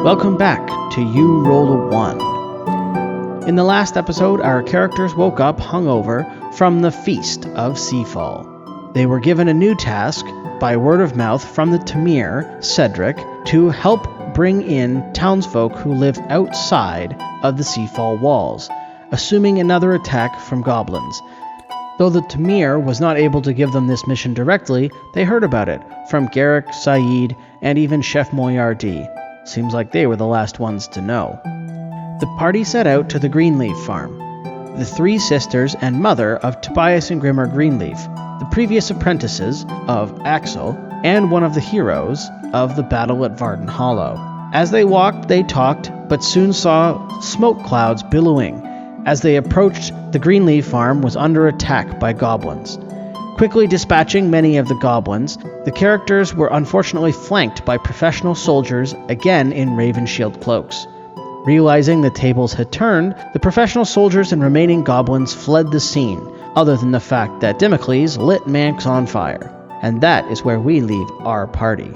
Welcome back to You Roll a 1. In the last episode, our characters woke up hungover from the Feast of Seafall. They were given a new task by word of mouth from the Tamir, Cedric, to help bring in townsfolk who lived outside of the Seafall walls, assuming another attack from goblins. Though the Tamir was not able to give them this mission directly, they heard about it from Garrick, Saeed, and even Chef Moyardee. Seems like they were the last ones to know. The party set out to the Greenleaf farm. The three sisters and mother of Tobias and Grimmer Greenleaf, the previous apprentices of Axel, and one of the heroes of the battle at Varden Hollow. As they walked, they talked, but soon saw smoke clouds billowing. As they approached, the Greenleaf farm was under attack by goblins. Quickly dispatching many of the goblins, the characters were unfortunately flanked by professional soldiers, again in Raven Shield cloaks. Realizing the tables had turned, the professional soldiers and remaining goblins fled the scene, other than the fact that Damocles lit Manx on fire. And that is where we leave our party.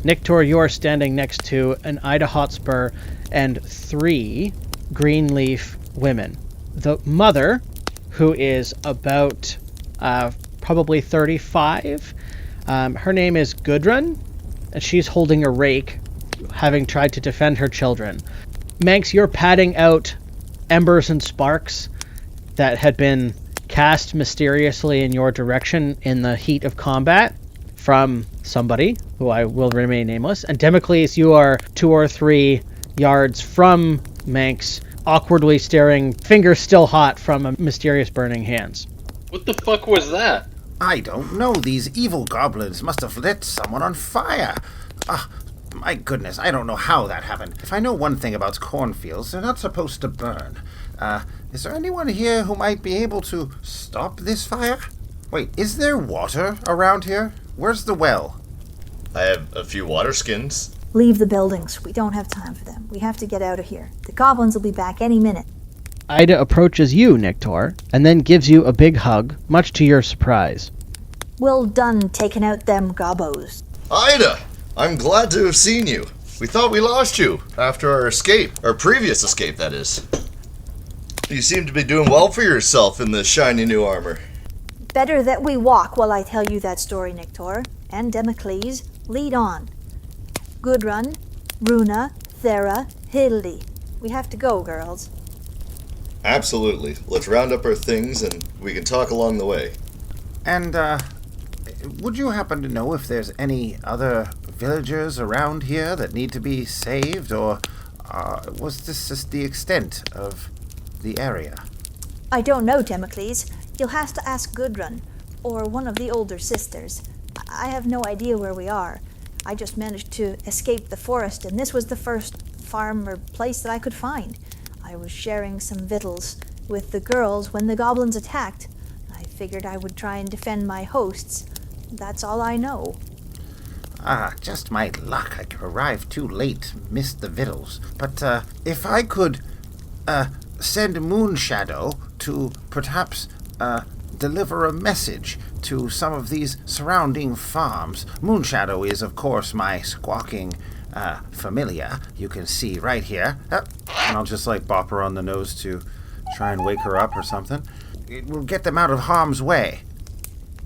Nictor, you are standing next to an Ida Hotspur and 3 Greenleaf women. The mother, who is about probably 35, her name is Gudrun, and she's holding a rake, having tried to defend her children. Manx, you're patting out embers and sparks that had been cast mysteriously in your direction in the heat of combat from somebody, who I will remain nameless. And Damocles, you are 2 or 3 yards from Manx, awkwardly staring, fingers still hot from a mysterious burning hands. What the fuck was that? I don't know. These evil goblins must have lit someone on fire. My goodness, I don't know how that happened. If I know one thing about cornfields, they're not supposed to burn. Is there anyone here who might be able to stop this fire? Wait, is there water around here? Where's the well? I have a few water skins. Leave the buildings. We don't have time for them. We have to get out of here. The goblins will be back any minute. Ida approaches you, Nictor, and then gives you a big hug, much to your surprise. Well done taking out them gobbos. Ida! I'm glad to have seen you. We thought we lost you after our escape. Our previous escape, that is. You seem to be doing well for yourself in this shiny new armor. Better that we walk while I tell you that story, Nictor. And Damocles, lead on. Gudrun, Runa, Thera, Hildy. We have to go, girls. Absolutely. Let's round up our things and we can talk along the way. And, would you happen to know if there's any other villagers around here that need to be saved, or was this just the extent of the area? I don't know, Damocles. You'll have to ask Gudrun, or one of the older sisters. I have no idea where we are. I just managed to escape the forest, and this was the first farm or place that I could find. I was sharing some victuals with the girls when the goblins attacked. I figured I would try and defend my hosts. That's all I know. Just my luck. I arrived too late, missed the victuals. But, if I could, send Moonshadow to perhaps, deliver a message to some of these surrounding farms. Moonshadow is, of course, my squawking, familiar. You can see right here. And I'll just, bop her on the nose to try and wake her up or something. It will get them out of harm's way.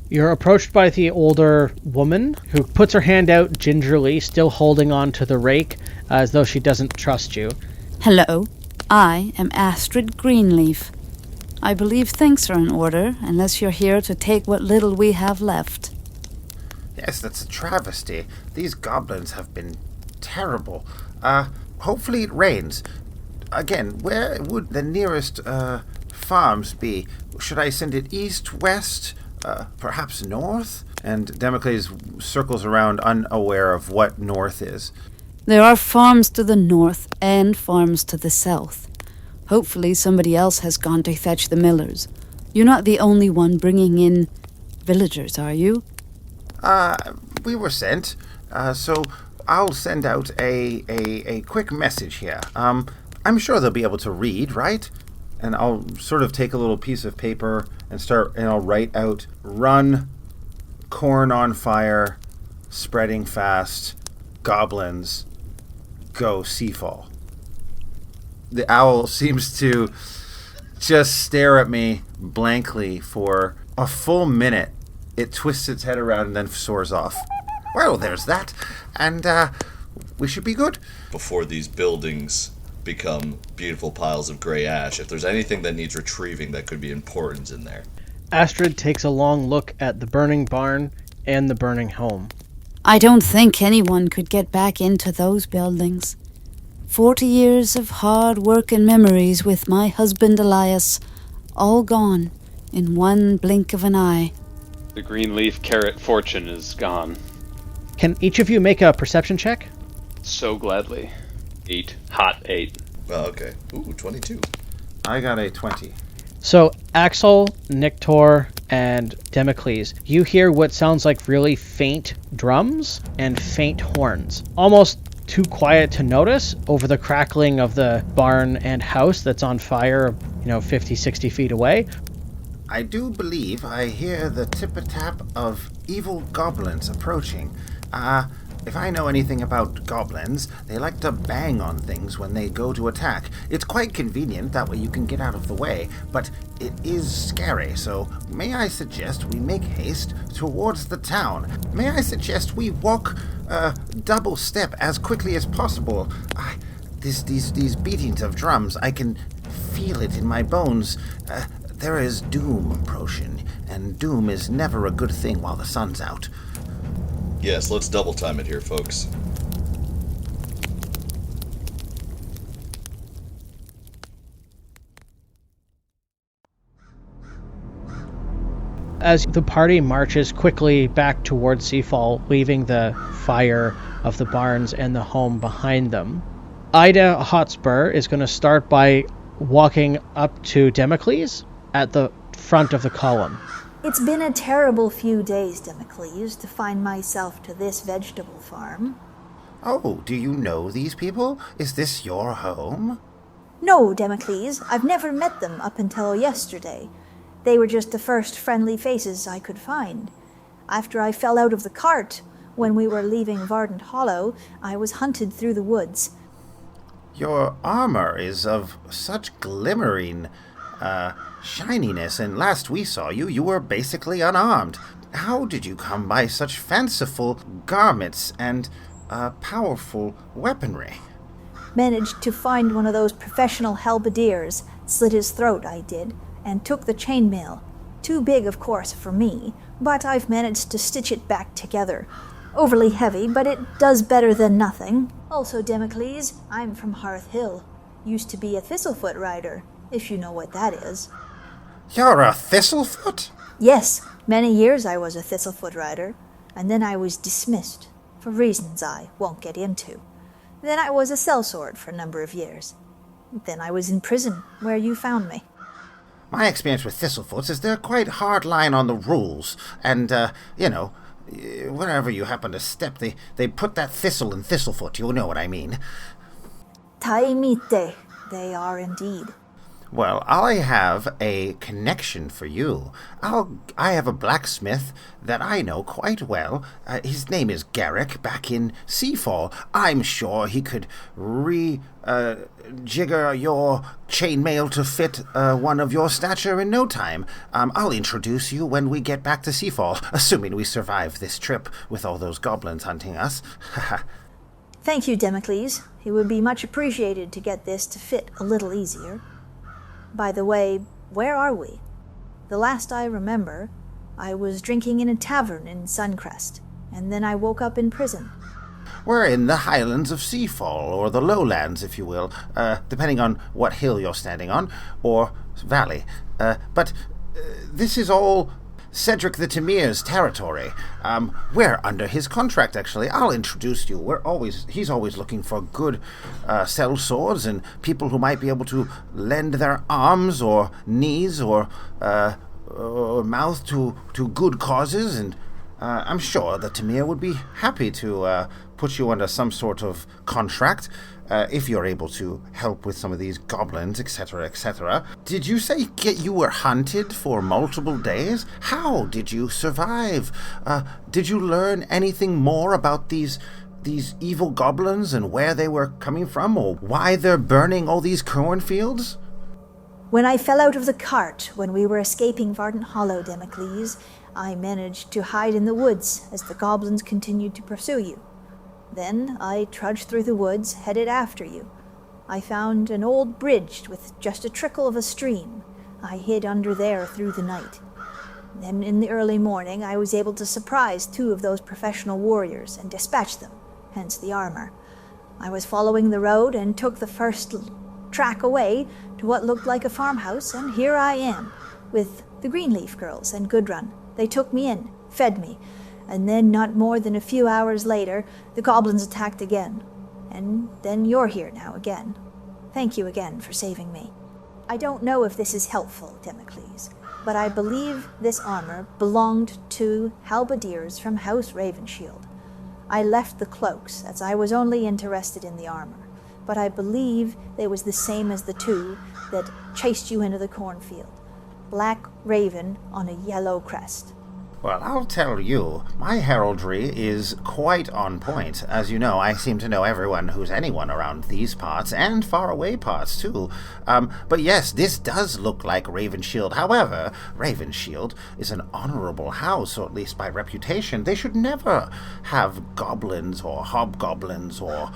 You're approached by the older woman, who puts her hand out gingerly, still holding on to the rake, as though she doesn't trust you. Hello, I am Astrid Greenleaf. I believe things are in order, unless you're here to take what little we have left. Yes, that's a travesty. These goblins have been terrible. Hopefully it rains. Again, where would the nearest, farms be? Should I send it east, west, perhaps north? And Damocles circles around, unaware of what north is. There are farms to the north and farms to the south. Hopefully somebody else has gone to fetch the millers. You're not the only one bringing in villagers, are you? We were sent, so I'll send out a quick message here. I'm sure they'll be able to read, right? And I'll sort of take a little piece of paper and I'll write out, run corn on fire, spreading fast, goblins, go Seafall. The owl seems to just stare at me blankly for a full minute. It twists its head around and then soars off. Well, there's that. And we should be good. Before these buildings become beautiful piles of gray ash, if there's anything that needs retrieving that could be important in there. Astrid takes a long look at the burning barn and the burning home. I don't think anyone could get back into those buildings. 40 years of hard work and memories with my husband Elias, all gone in one blink of an eye. The green leaf carrot fortune is gone. Can each of you make a perception check? So gladly. 8. Hot 8. Oh, okay. Ooh, 22. I got a 20. So, Axel, Nictor, and Democles, you hear what sounds like really faint drums and faint horns. Almost too quiet to notice over the crackling of the barn and house that's on fire, 50, 60 feet away. I do believe I hear the tip-a-tap of evil goblins approaching. If I know anything about goblins, they like to bang on things when they go to attack. It's quite convenient, that way you can get out of the way, but it is scary, so may I suggest we make haste towards the town? May I suggest we walk double step as quickly as possible? These beatings of drums, I can feel it in my bones. There is doom approaching, and doom is never a good thing while the sun's out. Yes, let's double time it here, folks. As the party marches quickly back towards Seafall, leaving the fire of the barns and the home behind them, Ida Hotspur is going to start by walking up to Democles at the front of the column. It's been a terrible few days, Democles, to find myself to this vegetable farm. Oh, do you know these people? Is this your home? No, Democles, I've never met them up until yesterday. They were just the first friendly faces I could find. After I fell out of the cart, when we were leaving Vardant Hollow, I was hunted through the woods. Your armor is of such glimmering, shininess, and last we saw you, you were basically unarmed. How did you come by such fanciful garments and powerful weaponry? Managed to find one of those professional halberdiers, slit his throat, I did, and took the chainmail. Too big, of course, for me, but I've managed to stitch it back together. Overly heavy, but it does better than nothing. Also, Democles, I'm from Hearth Hill. Used to be a Thistlefoot rider, if you know what that is. You're a Thistlefoot? Yes, many years I was a Thistlefoot rider, and then I was dismissed, for reasons I won't get into. Then I was a sellsword for a number of years. Then I was in prison, where you found me. My experience with Thistlefoots is they're quite hard line on the rules, and, wherever you happen to step, they put that thistle in Thistlefoot, you know what I mean. Taimite, they are indeed. Well, I have a connection for you. I have a blacksmith that I know quite well. His name is Garrick, back in Seafall. I'm sure he could jigger your chainmail to fit one of your stature in no time. I'll introduce you when we get back to Seafall, assuming we survive this trip with all those goblins hunting us. Thank you, Democles. It would be much appreciated to get this to fit a little easier. By the way, where are we? The last I remember, I was drinking in a tavern in Suncrest, and then I woke up in prison. We're in the highlands of Seafall, or the lowlands, if you will, depending on what hill you're standing on, or valley. But this is all Cedric the Tamir's territory. We're under his contract, actually. I'll introduce you. He's always looking for good sell swords and people who might be able to lend their arms or knees or mouth to good causes, and I'm sure that Tamir would be happy to put you under some sort of contract if you're able to help with some of these goblins, etc., etc. Did you say you were hunted for multiple days? How did you survive? Did you learn anything more about these evil goblins and where they were coming from, or why they're burning all these cornfields? When I fell out of the cart when we were escaping Varden Hollow, Democles, I managed to hide in the woods as the goblins continued to pursue you. Then I trudged through the woods, headed after you. I found an old bridge with just a trickle of a stream. I hid under there through the night. Then in the early morning I was able to surprise 2 of those professional warriors and dispatch them, hence the armor. I was following the road and took the first track away to what looked like a farmhouse, and here I am, with the Greenleaf girls and Gudrun. They took me in, fed me, and then not more than a few hours later, the goblins attacked again. And then you're here now again. Thank you again for saving me. I don't know if this is helpful, Democles, but I believe this armor belonged to halberdiers from House Ravenshield. I left the cloaks, as I was only interested in the armor, but I believe they was the same as the 2 that chased you into the cornfield. Black raven on a yellow crest. Well, I'll tell you, my heraldry is quite on point. As you know, I seem to know everyone who's anyone around these parts, and faraway parts, too. But yes, this does look like Ravenshield. However, Ravenshield is an honorable house, or at least by reputation. They should never have goblins or hobgoblins or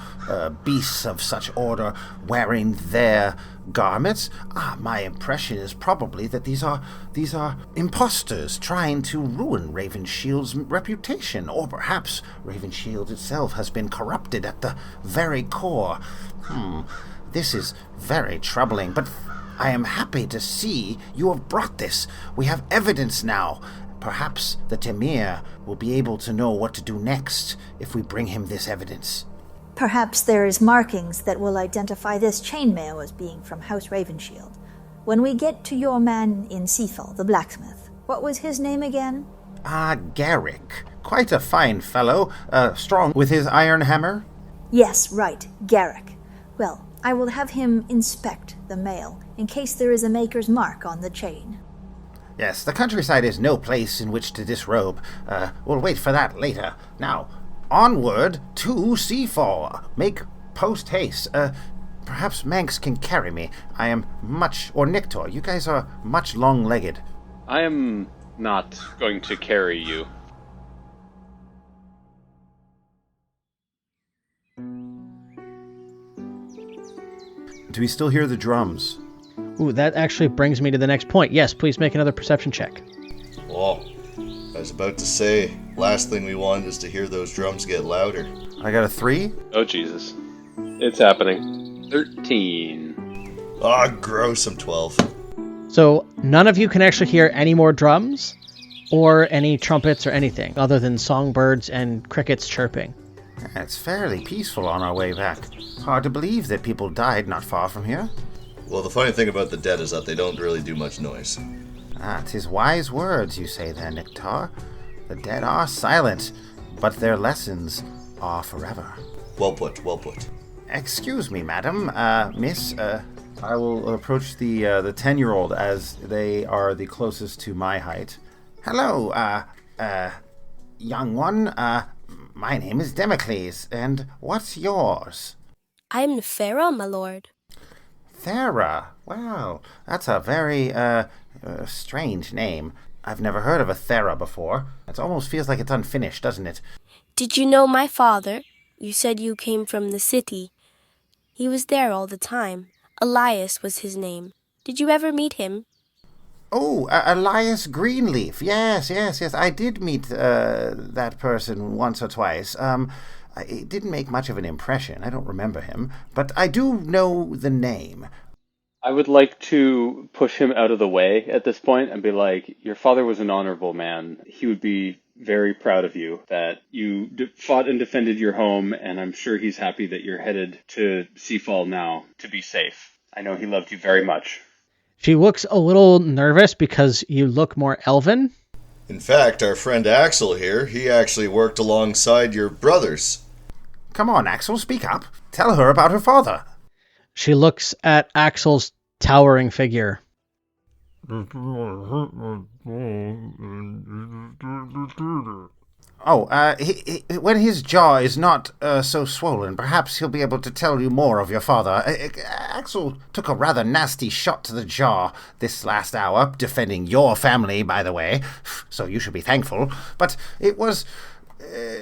beasts of such order wearing their garments. My impression is probably that these are imposters trying to ruin Ravenshield's reputation, or perhaps Ravenshield itself has been corrupted at the very core. This is very troubling, but I am happy to see you have brought this. We have evidence now. Perhaps the Tamir will be able to know what to do next if we bring him this evidence. Perhaps there is markings that will identify this chainmail as being from House Ravenshield. When we get to your man in Seathal, the blacksmith, what was his name again? Garrick. Quite a fine fellow, strong with his iron hammer. Yes, right, Garrick. Well, I will have him inspect the mail, in case there is a maker's mark on the chain. Yes, the countryside is no place in which to disrobe. We'll wait for that later. Now, onward to Seafall. Make post-haste. Perhaps Manx can carry me. I am or Nictor, you guys are much long-legged. I am not going to carry you. Do we still hear the drums? Ooh, that actually brings me to the next point. Yes, please make another perception check. Oh, I was about to say, last thing we want is to hear those drums get louder. I got a 3. Oh, Jesus. It's happening. 13. Ah, gross, I'm 12. So none of you can actually hear any more drums or any trumpets or anything other than songbirds and crickets chirping. It's fairly peaceful on our way back. Hard to believe that people died not far from here. Well, the funny thing about the dead is that they don't really do much noise. 'Tis wise words you say there, Nictar. The dead are silent, but their lessons are forever. Well put, well put. Excuse me, madam, miss, I will approach the 10-year-old as they are the closest to my height. Hello, young one, my name is Democles, and what's yours? I'm Farah, my lord. Thera. Wow, that's a very, strange name. I've never heard of a Thera before. It almost feels like it's unfinished, doesn't it? Did you know my father? You said you came from the city. He was there all the time. Elias was his name. Did you ever meet him? Oh, Elias Greenleaf. Yes. I did meet that person once or twice. It didn't make much of an impression. I don't remember him, but I do know the name. I would like to push him out of the way at this point and be like, your father was an honorable man. He would be very proud of you that you fought and defended your home, and I'm sure he's happy that you're headed to Seafall now to be safe. I know he loved you very much. She looks a little nervous because you look more elven. In fact, our friend Axel here, he actually worked alongside your brothers. Come on, Axel, speak up. Tell her about her father. She looks at Axel's towering figure. Oh, when his jaw is not so swollen, perhaps he'll be able to tell you more of your father. Axel took a rather nasty shot to the jaw this last hour, defending your family, by the way, so you should be thankful. But it was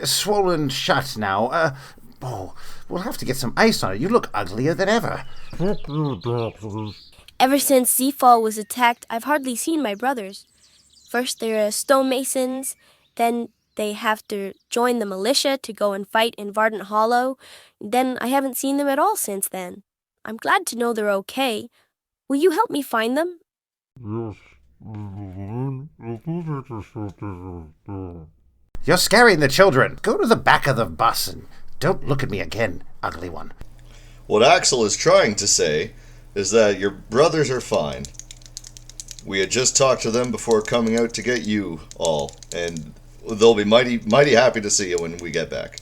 swollen shut now. We'll have to get some ice on it. You look uglier than ever. Ever since Seafall was attacked, I've hardly seen my brothers. First they're stonemasons, then they have to join the militia to go and fight in Vardant Hollow. Then I haven't seen them at all since then. I'm glad to know they're okay. Will you help me find them? You're scaring the children. Go to the back of the bus and don't look at me again, ugly one. What Axel is trying to say is that your brothers are fine. We had just talked to them before coming out to get you all, and they'll be mighty happy to see you when we get back.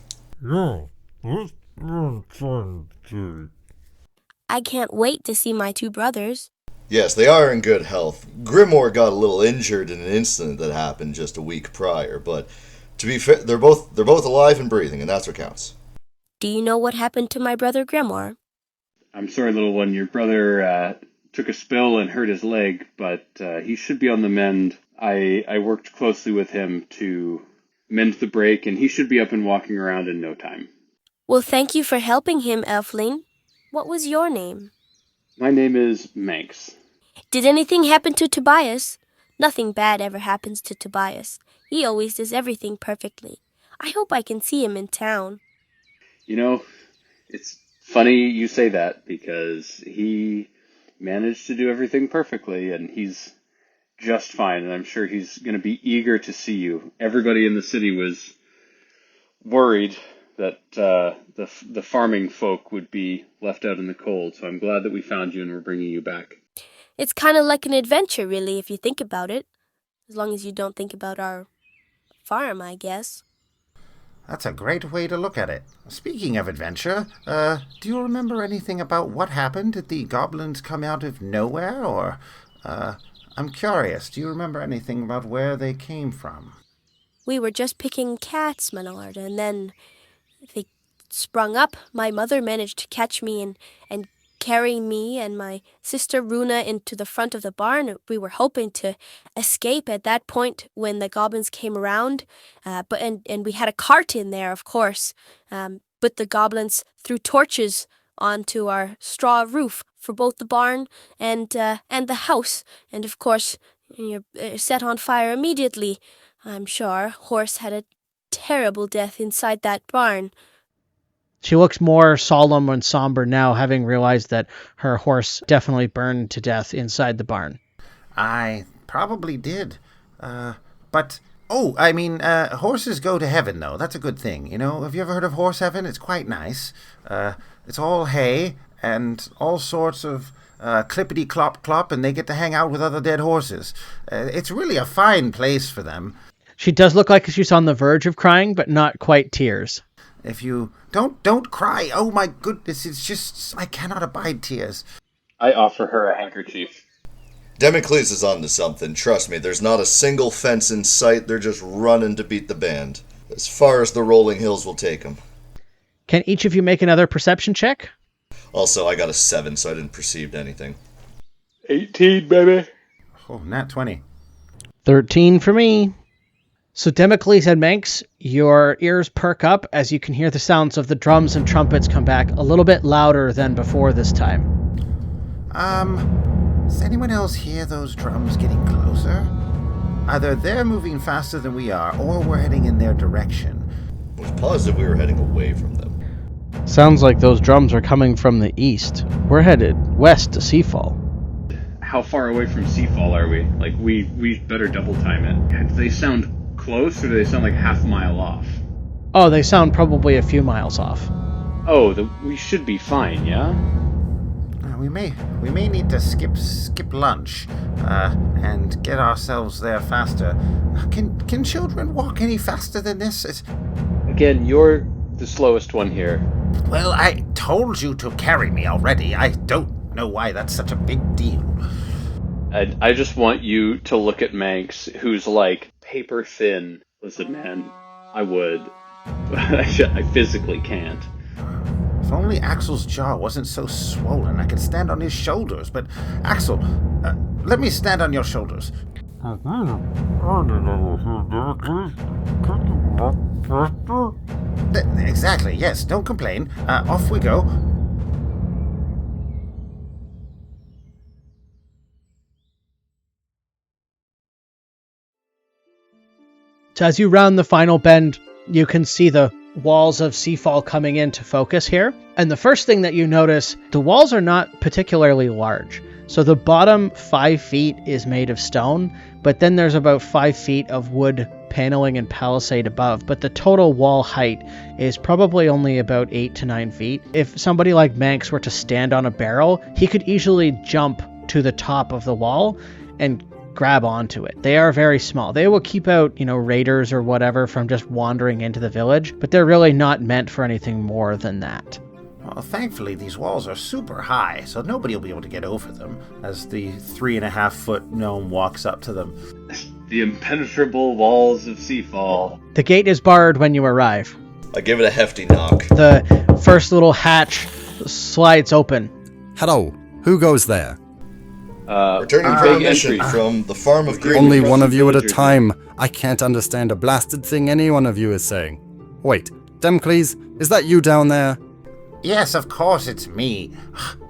I can't wait to see my two brothers. Yes, they are in good health. Grimoire got a little injured in an incident that happened just a week prior, but to be fair, they're both alive and breathing, and that's what counts. Do you know what happened to my brother Grimoire? I'm sorry, little one. Your brother took a spill and hurt his leg, but he should be on the mend. I worked closely with him to mend the break, and he should be up and walking around in no time. Well, thank you for helping him, Elfling. What was your name? My name is Manx. Did anything happen to Tobias? Nothing bad ever happens to Tobias. He always does everything perfectly. I hope I can see him in town. You know, it's funny you say that, because he managed to do everything perfectly, and he's just fine, and I'm sure he's going to be eager to see you. Everybody in the city was worried that the farming folk would be left out in the cold, so I'm glad that we found you and we're bringing you back. It's kind of like an adventure, really, if you think about it. As long as you don't think about our farm, I guess. That's a great way to look at it. Speaking of adventure, do you remember anything about what happened? Did the goblins come out of nowhere, or, I'm curious, do you remember anything about where they came from? We were just picking cats, my lord, and then they sprung up. My mother managed to catch me and carry me and my sister Runa into the front of the barn. We were hoping to escape at that point when the goblins came around, but we had a cart in there, of course. But the goblins threw torches onto our straw roof for both the barn and the house, and of course, set on fire immediately. I'm sure our horse had a terrible death inside that barn. She looks more solemn and somber now, having realized that her horse definitely burned to death inside the barn. I probably did. Horses go to heaven, though. That's a good thing, you know? Have you ever heard of horse heaven? It's quite nice. It's all hay and all sorts of clippity-clop-clop, and they get to hang out with other dead horses. It's really a fine place for them. She does look like she's on the verge of crying, but not quite tears. If you... Don't cry. Oh, my goodness. It's just... I cannot abide tears. I offer her a handkerchief. Democles is onto something. Trust me, there's not a single fence in sight. They're just running to beat the band. As far as the rolling hills will take them. Can each of you make another perception check? Also, I got a 7, so I didn't perceive anything. 18, baby. Oh, nat 20. 13 for me. So Democles and Manx, your ears perk up as you can hear the sounds of the drums and trumpets come back a little bit louder than before this time. Does anyone else hear those drums getting closer? Either they're moving faster than we are, or we're heading in their direction. I was positive we were heading away from them. Sounds like those drums are coming from the east. We're headed west to Seafall. How far away from Seafall are we? Like, we better double time it. Do they sound close, or do they sound like half a mile off? Oh, they sound probably a few miles off. Oh, we should be fine, yeah? We may need to skip lunch, and get ourselves there faster. Can children walk any faster than this? Again, you're the slowest one here. Well, I told you to carry me already. I don't know why that's such a big deal. I just want you to look at Manx, who's like paper thin. Listen, man, I would. I physically can't. If only Axel's jaw wasn't so swollen, I could stand on his shoulders. But, Axel, let me stand on your shoulders. Exactly, yes, don't complain. Off we go. So as you round the final bend, you can see the walls of Seafall coming into focus here. And the first thing that you notice, the walls are not particularly large. So the bottom 5 feet is made of stone, but then there's about 5 feet of wood paneling and palisade above. But the total wall height is probably only about 8 to 9 feet. If somebody like Manx were to stand on a barrel, he could easily jump to the top of the wall and grab onto it. They are very small. They will keep out, raiders or whatever from just wandering into the village, but they're really not meant for anything more than that. Well, thankfully, these walls are super high, so nobody will be able to get over them as the 3.5-foot gnome walks up to them. The impenetrable walls of Seafall. The gate is barred when you arrive. I give it a hefty knock. The first little hatch slides open. Hello, who goes there? Returning from a mission from the farm of green. Only one of you at a time. I can't understand a blasted thing any one of you is saying. Wait, Democles, is that you down there? Yes, of course it's me.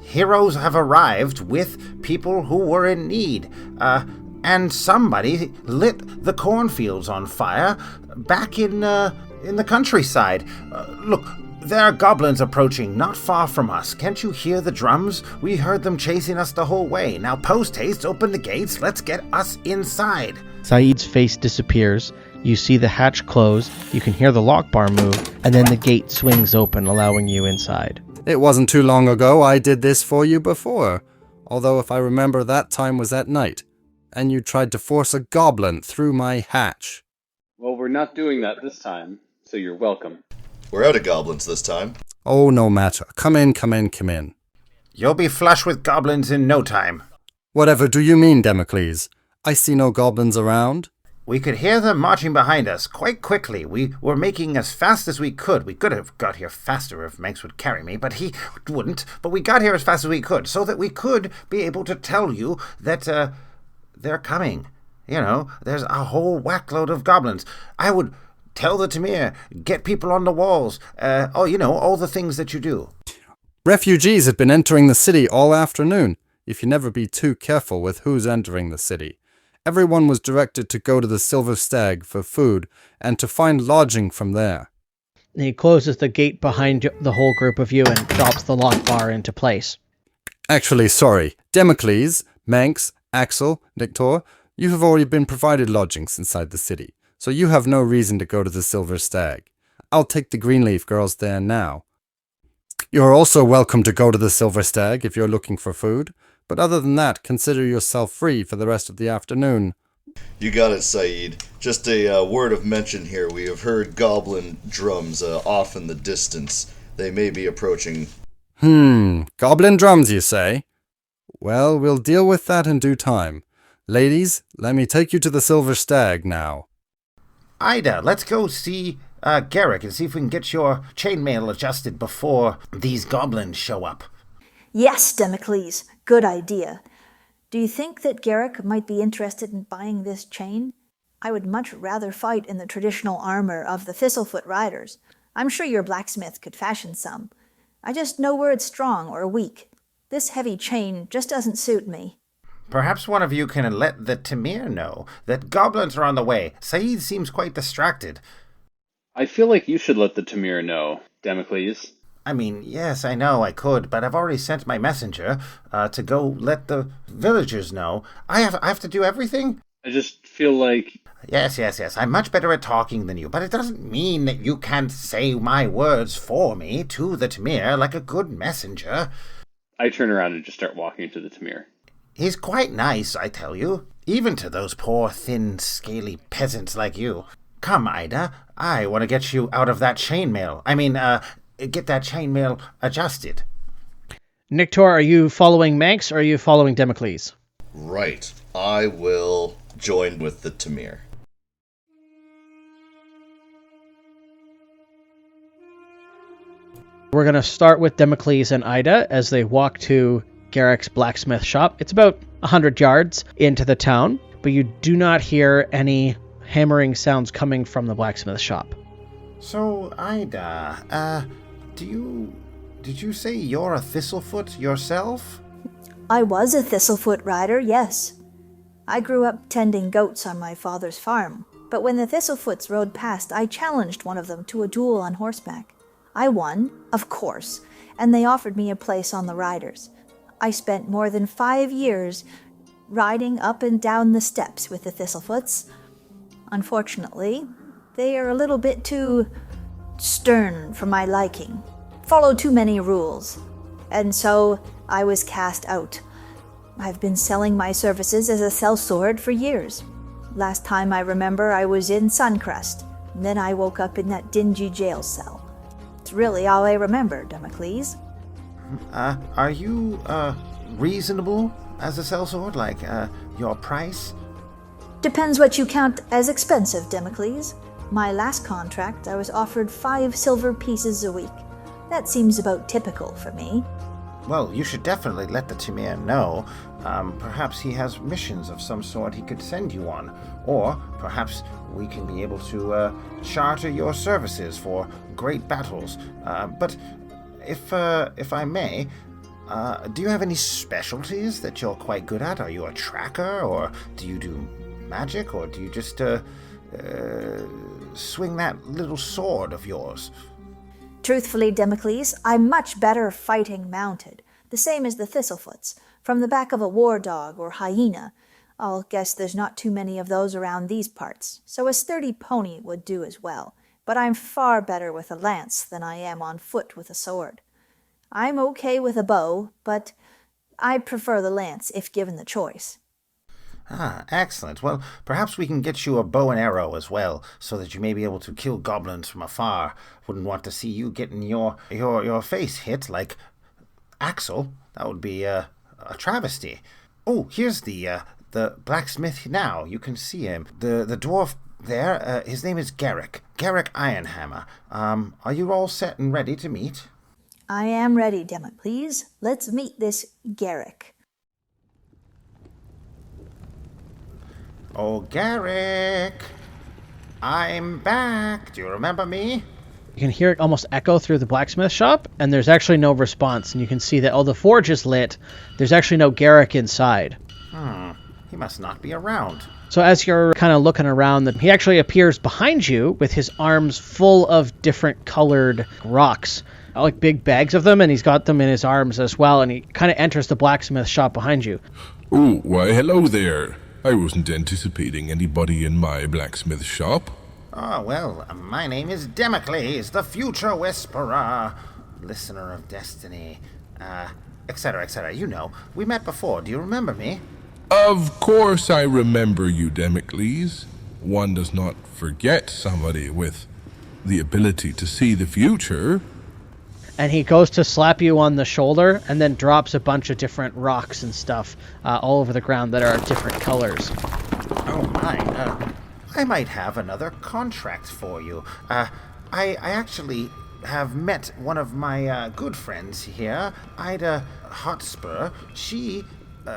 Heroes have arrived with people who were in need. And somebody lit the cornfields on fire back in the countryside. Look, there are goblins approaching not far from us. Can't you hear the drums? We heard them chasing us the whole way. Now post-haste, open the gates. Let's get us inside. Saeed's face disappears. You see the hatch close, you can hear the lock bar move, and then the gate swings open, allowing you inside. It wasn't too long ago I did this for you before. Although if I remember, that time was at night. And you tried to force a goblin through my hatch. Well, we're not doing that this time, so you're welcome. We're out of goblins this time. Oh, no matter. Come in. You'll be flush with goblins in no time. Whatever do you mean, Democles? I see no goblins around. We could hear them marching behind us quite quickly. We were making as fast as we could. We could have got here faster if Manx would carry me, but he wouldn't. But we got here as fast as we could, so that we could be able to tell you that they're coming. There's a whole whackload of goblins. I would tell the Tamir, get people on the walls, all the things that you do. Refugees have been entering the city all afternoon, if you never be too careful with who's entering the city. Everyone was directed to go to the Silver Stag for food and to find lodging from there. And he closes the gate behind the whole group of you and drops the lock bar into place. Actually, sorry. Democles, Manx, Axel, Nictor, you have already been provided lodgings inside the city, so you have no reason to go to the Silver Stag. I'll take the Greenleaf girls there now. You're also welcome to go to the Silver Stag if you're looking for food, but other than that, consider yourself free for the rest of the afternoon. You got it, Saeed. Just a word of mention here. We have heard goblin drums off in the distance. They may be approaching. Goblin drums, you say? Well, we'll deal with that in due time. Ladies, let me take you to the Silver Stag now. Ida, let's go see Garrick and see if we can get your chainmail adjusted before these goblins show up. Yes, Democles, good idea. Do you think that Garrick might be interested in buying this chain? I would much rather fight in the traditional armor of the Thistlefoot Riders. I'm sure your blacksmith could fashion some. I just know where it's strong or weak. This heavy chain just doesn't suit me. Perhaps one of you can let the Tamir know that goblins are on the way. Saeed seems quite distracted. I feel like you should let the Tamir know, Democles. I mean, yes, I know I could, but I've already sent my messenger to go let the villagers know. I have to do everything? I just feel like... Yes. I'm much better at talking than you, but it doesn't mean that you can't say my words for me to the Tamir like a good messenger. I turn around and just start walking to the Tamir. He's quite nice, I tell you. Even to those poor, thin, scaly peasants like you. Come, Ida, I want to get you out of that chainmail. Get that chainmail adjusted. Nictor, are you following Manx or are you following Democles? Right. I will join with the Tamir. We're going to start with Democles and Ida as they walk to Garrick's blacksmith shop. It's about 100 yards into the town, but you do not hear any hammering sounds coming from the blacksmith shop. So, Ida, did you say you're a Thistlefoot yourself? I was a Thistlefoot rider, yes. I grew up tending goats on my father's farm, but when the Thistlefoots rode past, I challenged one of them to a duel on horseback. I won, of course, and they offered me a place on the riders. I spent more than 5 years riding up and down the steps with the Thistlefoots. Unfortunately, they are a little bit too stern for my liking, follow too many rules, and so I was cast out. I've been selling my services as a sellsword for years. Last time I remember, I was in Suncrest, and then I woke up in that dingy jail cell. It's really all I remember, Democles. Are you, reasonable as a sellsword? Like, your price? Depends what you count as expensive, Democles. My last contract, I was offered 5 silver pieces a week. That seems about typical for me. Well, you should definitely let the Tamir know. Perhaps he has missions of some sort he could send you on. Or perhaps we can be able to charter your services for great battles. But if I may, do you have any specialties that you're quite good at? Are you a tracker, or do you do magic, or do you just swing that little sword of yours? Truthfully, Democles, I'm much better fighting mounted, the same as the Thistlefoots, from the back of a war dog or hyena. I'll guess there's not too many of those around these parts, so a sturdy pony would do as well, but I'm far better with a lance than I am on foot with a sword. I'm okay with a bow, but I prefer the lance if given the choice. Ah, excellent. Well, perhaps we can get you a bow and arrow as well, so that you may be able to kill goblins from afar. Wouldn't want to see you getting your face hit like Axel. That would be a travesty. Oh, here's the blacksmith now. You can see him. The dwarf there, his name is Garrick Ironhammer. Are you all set and ready to meet? I am ready, Democles. Let's meet this Garrick. Oh, Garrick, I'm back. Do you remember me? You can hear it almost echo through the blacksmith shop, and there's actually no response. And you can see that, the forge is lit. There's actually no Garrick inside. He must not be around. So as you're kind of looking around, he actually appears behind you with his arms full of different colored rocks, like big bags of them, and he's got them in his arms as well. And he kind of enters the blacksmith shop behind you. Oh, why, hello there. I wasn't anticipating anybody in my blacksmith shop. Oh, well, my name is Democles, the future whisperer, listener of destiny, etc., etc. You know, we met before. Do you remember me? Of course I remember you, Democles. One does not forget somebody with the ability to see the future. And he goes to slap you on the shoulder and then drops a bunch of different rocks and stuff all over the ground that are different colors. Oh, my. I might have another contract for you. I actually have met one of my good friends here, Ida Hotspur. She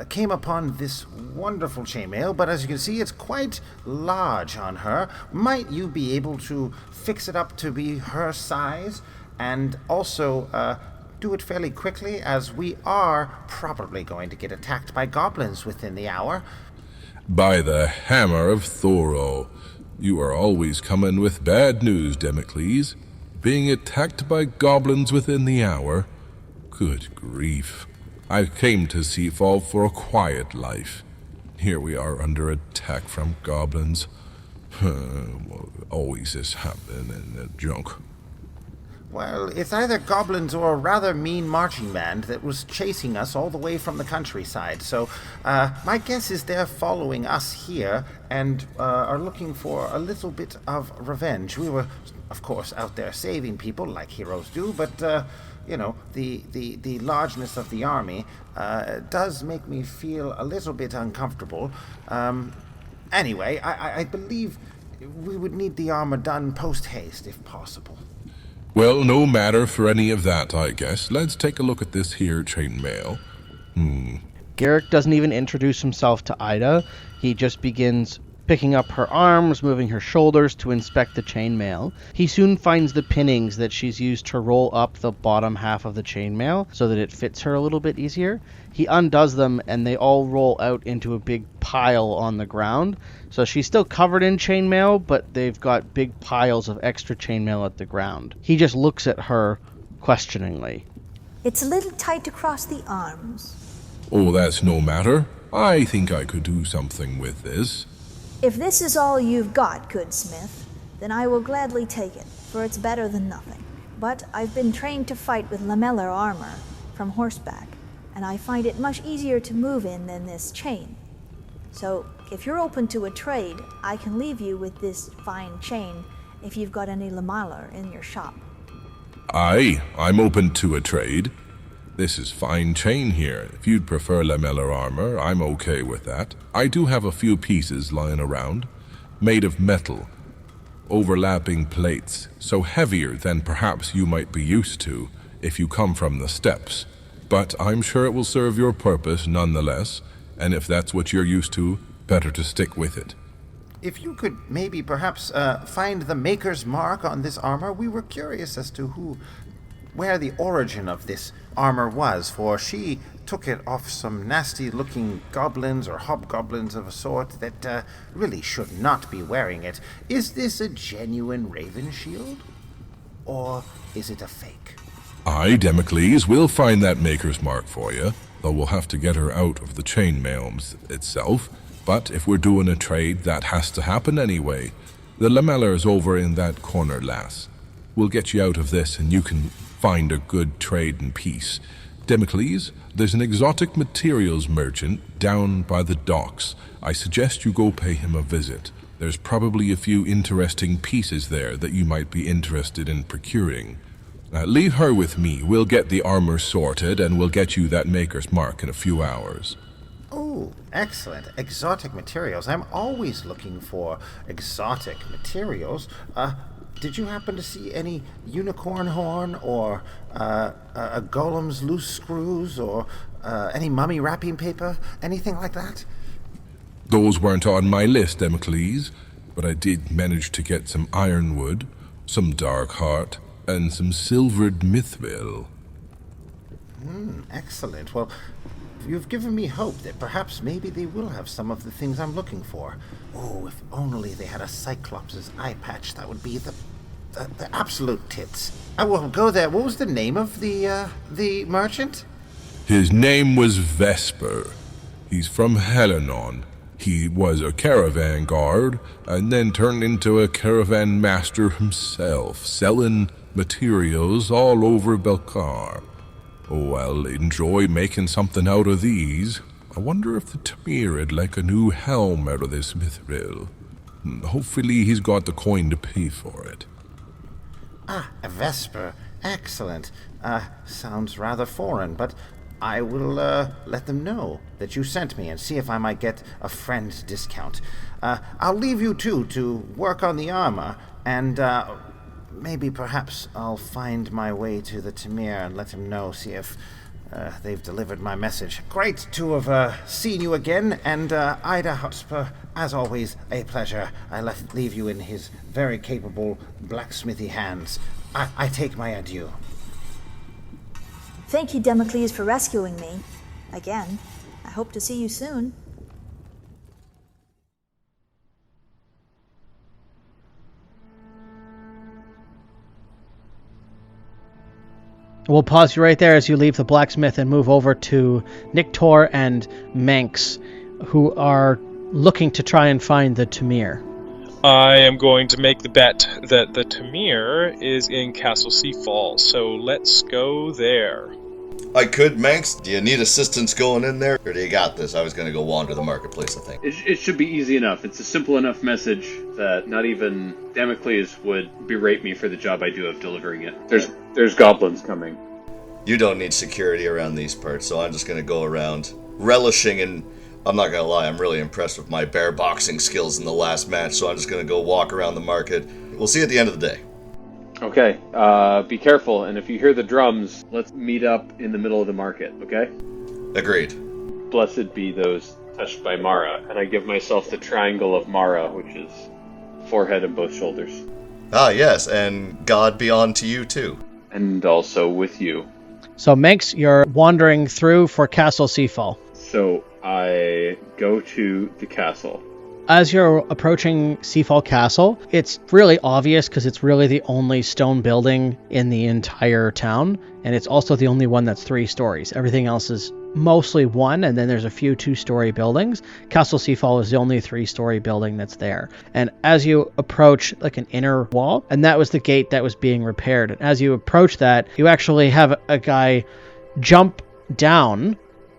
came upon this wonderful chainmail, but as you can see, it's quite large on her. Might you be able to fix it up to be her size? And also, do it fairly quickly, as we are probably going to get attacked by goblins within the hour. By the hammer of Thoro, you are always coming with bad news, Democles. Being attacked by goblins within the hour? Good grief. I came to Seafall for a quiet life. Here we are under attack from goblins. Always this happening in the junk. Well, it's either goblins or a rather mean marching band that was chasing us all the way from the countryside. So, my guess is they're following us here and are looking for a little bit of revenge. We were, of course, out there saving people like heroes do, but, the largeness of the army does make me feel a little bit uncomfortable. Anyway, I believe we would need the armor done post-haste, if possible. Well, no matter for any of that, I guess. Let's take a look at this here chainmail. Garrick doesn't even introduce himself to Ida. He just begins picking up her arms, moving her shoulders to inspect the chainmail. He soon finds the pinnings that she's used to roll up the bottom half of the chainmail so that it fits her a little bit easier. He undoes them and they all roll out into a big pile on the ground. So she's still covered in chainmail, but they've got big piles of extra chainmail at the ground. He just looks at her questioningly. It's a little tight across the arms. Oh, that's no matter. I think I could do something with this. If this is all you've got, good smith, then I will gladly take it, for it's better than nothing. But I've been trained to fight with lamellar armor from horseback, and I find it much easier to move in than this chain. So, if you're open to a trade, I can leave you with this fine chain if you've got any lamellar in your shop. Aye, I'm open to a trade. This is fine chain here. If you'd prefer lamellar armor, I'm okay with that. I do have a few pieces lying around, made of metal, overlapping plates, so heavier than perhaps you might be used to if you come from the steppes. But I'm sure it will serve your purpose nonetheless, and if that's what you're used to, better to stick with it. If you could maybe perhaps find the maker's mark on this armor, we were curious as to where the origin of this armor was, for she took it off some nasty-looking goblins or hobgoblins of a sort that really should not be wearing it. Is this a genuine raven shield, or is it a fake? Aye, Democles, we'll find that maker's mark for you, though we'll have to get her out of the chainmail itself. But if we're doing a trade, that has to happen anyway. The lamellar's over in that corner, lass. We'll get you out of this and you can find a good trade in peace. Democles, there's an exotic materials merchant down by the docks. I suggest you go pay him a visit. There's probably a few interesting pieces there that you might be interested in procuring. Leave her with me. We'll get the armor sorted and we'll get you that maker's mark in a few hours. Oh, excellent. Exotic materials. I'm always looking for exotic materials. Did you happen to see any unicorn horn or a golem's loose screws or any mummy wrapping paper? Anything like that? Those weren't on my list, Democles, but I did manage to get some ironwood, some dark heart, and some silvered mithril. Excellent. Well, you've given me hope that perhaps maybe they will have some of the things I'm looking for. Oh, if only they had a Cyclops' eye patch, that would be the absolute tits. I will go there. What was the name of the merchant? His name was Vesper. He's from Helenon. He was a caravan guard and then turned into a caravan master himself, selling materials all over Belcar. Oh, I'll enjoy making something out of these. I wonder if the Tamir'd like a new helm out of this mithril. Hopefully he's got the coin to pay for it. A Vesper. Excellent. Sounds rather foreign, but I will let them know that you sent me and see if I might get a friend discount. I'll leave you two to work on the armor, and maybe perhaps I'll find my way to the Tamir and let him know, see if they've delivered my message. Great to have seen you again, and Ida Hotspur, as always, a pleasure. I leave you in his very capable blacksmithy hands. I take my adieu. Thank you, Democles, for rescuing me. Again. I hope to see you soon. We'll pause you right there as you leave the blacksmith and move over to Nictor and Manx, who are looking to try and find the Tamir. I am going to make the bet that the Tamir is in Castle Seafall, so let's go there. I could, Manx. Do you need assistance going in there? Or do you got this? I was going to go wander the marketplace, I think. It should be easy enough. It's a simple enough message that not even Damocles would berate me for the job I do of delivering it. There's goblins coming. You don't need security around these parts, so I'm just going to go around relishing in... I'm not going to lie, I'm really impressed with my bear boxing skills in the last match, so I'm just going to go walk around the market. We'll see you at the end of the day. Okay, be careful, and if you hear the drums, let's meet up in the middle of the market, okay? Agreed. Blessed be those touched by Mara, and I give myself the triangle of Mara, which is forehead and both shoulders. Ah, yes, and God be on to you, too. And also with you. So, Minx, you're wandering through for Castle Seafall. So, I go to the castle. As you're approaching Seafall Castle, it's really obvious because it's really the only stone building in the entire town, and it's also the only one that's 3 stories. Everything else is mostly 1, and then there's a few 2-story buildings. Castle Seafall is the only 3-story building that's there. And as you approach like an inner wall, and that was the gate that was being repaired, and as you approach that, you actually have a guy jump down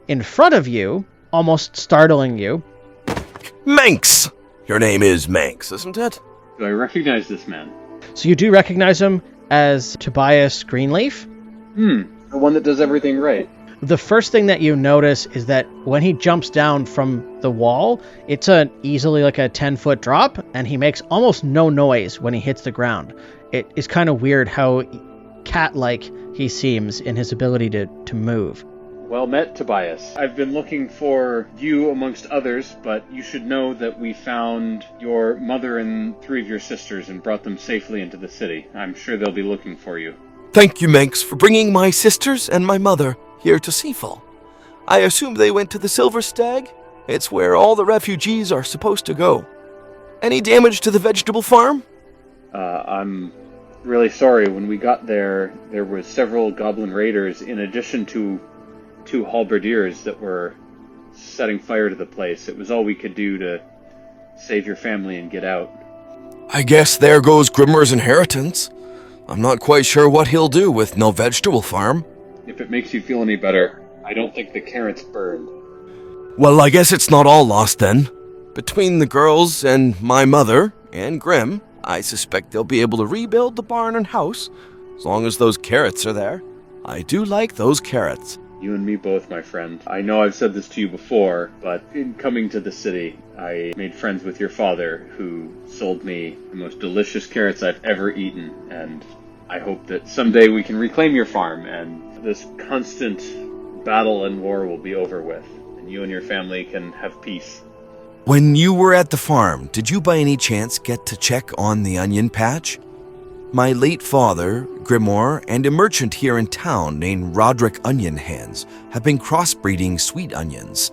in front of you, almost startling you. Manx! Your name is Manx, isn't it? Do I recognize this man? So you do recognize him as Tobias Greenleaf? The one that does everything right. The first thing that you notice is that when he jumps down from the wall, it's easily like a 10-foot drop, and he makes almost no noise when he hits the ground. It is kind of weird how cat-like he seems in his ability to move. Well met, Tobias. I've been looking for you amongst others, but you should know that we found your mother and 3 of your sisters and brought them safely into the city. I'm sure they'll be looking for you. Thank you, Manx, for bringing my sisters and my mother here to Seafall. I assume they went to the Silver Stag? It's where all the refugees are supposed to go. Any damage to the vegetable farm? I'm really sorry. When we got there, there were several goblin raiders in addition to 2 halberdiers that were setting fire to the place. It was all we could do to save your family and get out. I guess there goes Grimmer's inheritance. I'm not quite sure what he'll do with no vegetable farm. If it makes you feel any better, I don't think the carrots burned. Well, I guess it's not all lost then. Between the girls and my mother and Grim, I suspect they'll be able to rebuild the barn and house, as long as those carrots are there. I do like those carrots. You and me both, my friend. I know I've said this to you before, but in coming to the city, I made friends with your father, who sold me the most delicious carrots I've ever eaten, and I hope that someday we can reclaim your farm, and this constant battle and war will be over with, and you and your family can have peace. When you were at the farm, did you by any chance get to check on the onion patch? My late father, Grimoire, and a merchant here in town named Roderick Onion Hands have been crossbreeding sweet onions,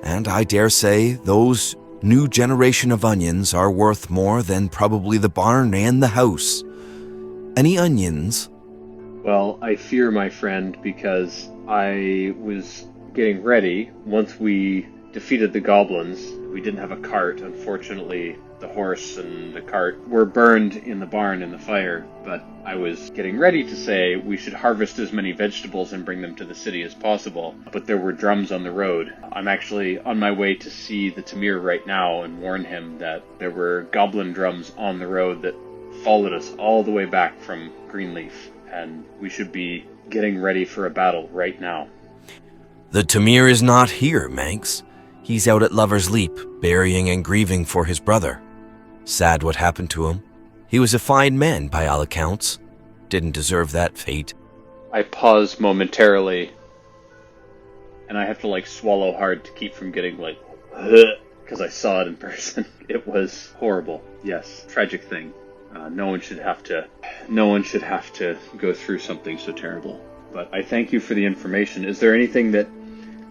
and I dare say those new generation of onions are worth more than probably the barn and the house. Any onions? Well, I fear, my friend, because I was getting ready. Once we defeated the goblins, we didn't have a cart. Unfortunately, the horse and the cart were burned in the barn in the fire, but I was getting ready to say we should harvest as many vegetables and bring them to the city as possible, but there were drums on the road. I'm actually on my way to see the Tamir right now and warn him that there were goblin drums on the road that followed us all the way back from Greenleaf, and we should be getting ready for a battle right now. The Tamir is not here, Manx. He's out at Lover's Leap, burying and grieving for his brother. Sad what happened to him. He was a fine man, by all accounts. Didn't deserve that fate. I pause momentarily, and I have to, swallow hard to keep from getting, because I saw it in person. It was horrible. Yes, tragic thing. No one should have to go through something so terrible. But I thank you for the information. Is there anything that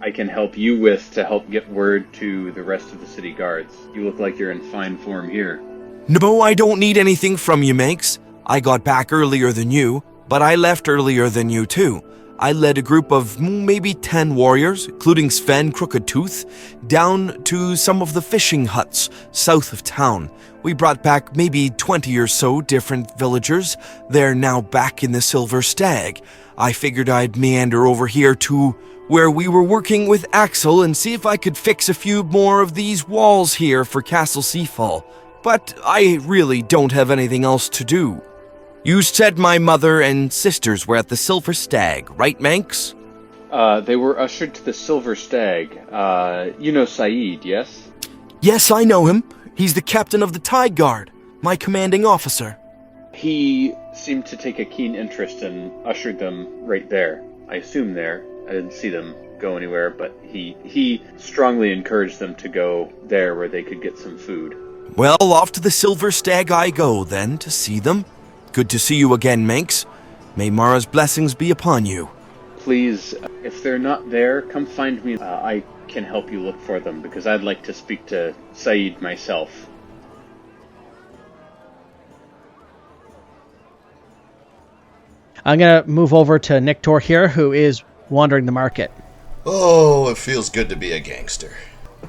I can help you with to help get word to the rest of the city guards? You look like you're in fine form here. No, I don't need anything from you, Manx. I got back earlier than you, but I left earlier than you too. I led a group of maybe 10 warriors, including Sven Crooked Tooth, down to some of the fishing huts south of town. We brought back maybe 20 or so different villagers. They're now back in the Silver Stag. I figured I'd meander over here to where we were working with Axel and see if I could fix a few more of these walls here for Castle Seafall. But I really don't have anything else to do. You said my mother and sisters were at the Silver Stag, right, Manx? They were ushered to the Silver Stag. You know Saeed, yes? Yes, I know him. He's the captain of the Tide Guard, my commanding officer. He seemed to take a keen interest and ushered them right there. I assume there. I didn't see them go anywhere, but he strongly encouraged them to go there where they could get some food. Well, off to the Silver Stag I go, then, to see them. Good to see you again, Manx. May Mara's blessings be upon you. Please, if they're not there, come find me. I can help you look for them, because I'd like to speak to Saeed myself. I'm going to move over to Nictor here, who is wandering the market. Oh, it feels good to be a gangster.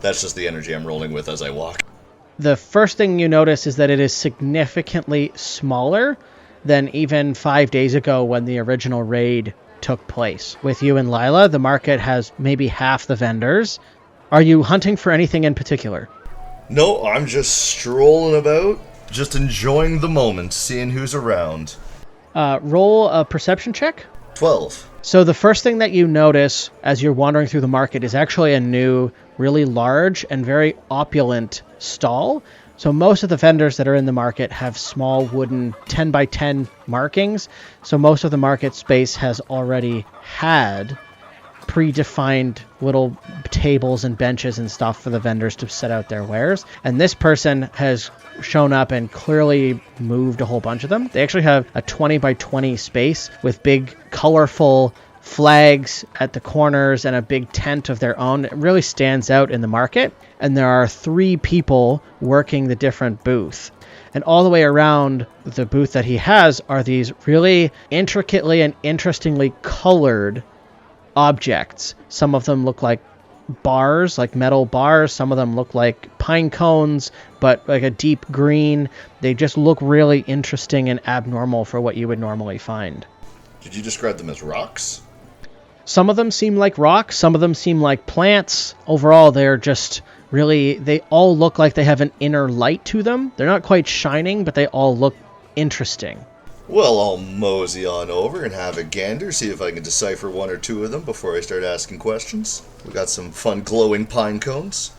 That's just the energy I'm rolling with as I walk. The first thing you notice is that it is significantly smaller than even 5 days ago when the original raid took place. With you and Lila, the market has maybe half the vendors. Are you hunting for anything in particular? No, I'm just strolling about, just enjoying the moment, seeing who's around. Roll a perception check. 12. So the first thing that you notice as you're wandering through the market is actually a new, really large and very opulent stall. So most of the vendors that are in the market have small wooden 10 by 10 markings. So most of the market space has already had predefined little tables and benches and stuff for the vendors to set out their wares. And this person has shown up and clearly moved a whole bunch of them. They actually have a 20 by 20 space with big colorful flags at the corners and a big tent of their own. It really stands out in the market. And there are 3 people working the different booth. And all the way around the booth that he has are these really intricately and interestingly colored objects. Some of them look like bars, like metal bars. Some of them look like pine cones, but like a deep green. They just look really interesting and abnormal for what you would normally find. Did you describe them as rocks? Some of them seem like rocks. Some of them seem like plants. Overall, they're just really, they all look like they have an inner light to them. They're not quite shining, but they all look interesting. Well, I'll mosey on over and have a gander, see if I can decipher 1 or 2 of them before I start asking questions. We got some fun glowing pine cones.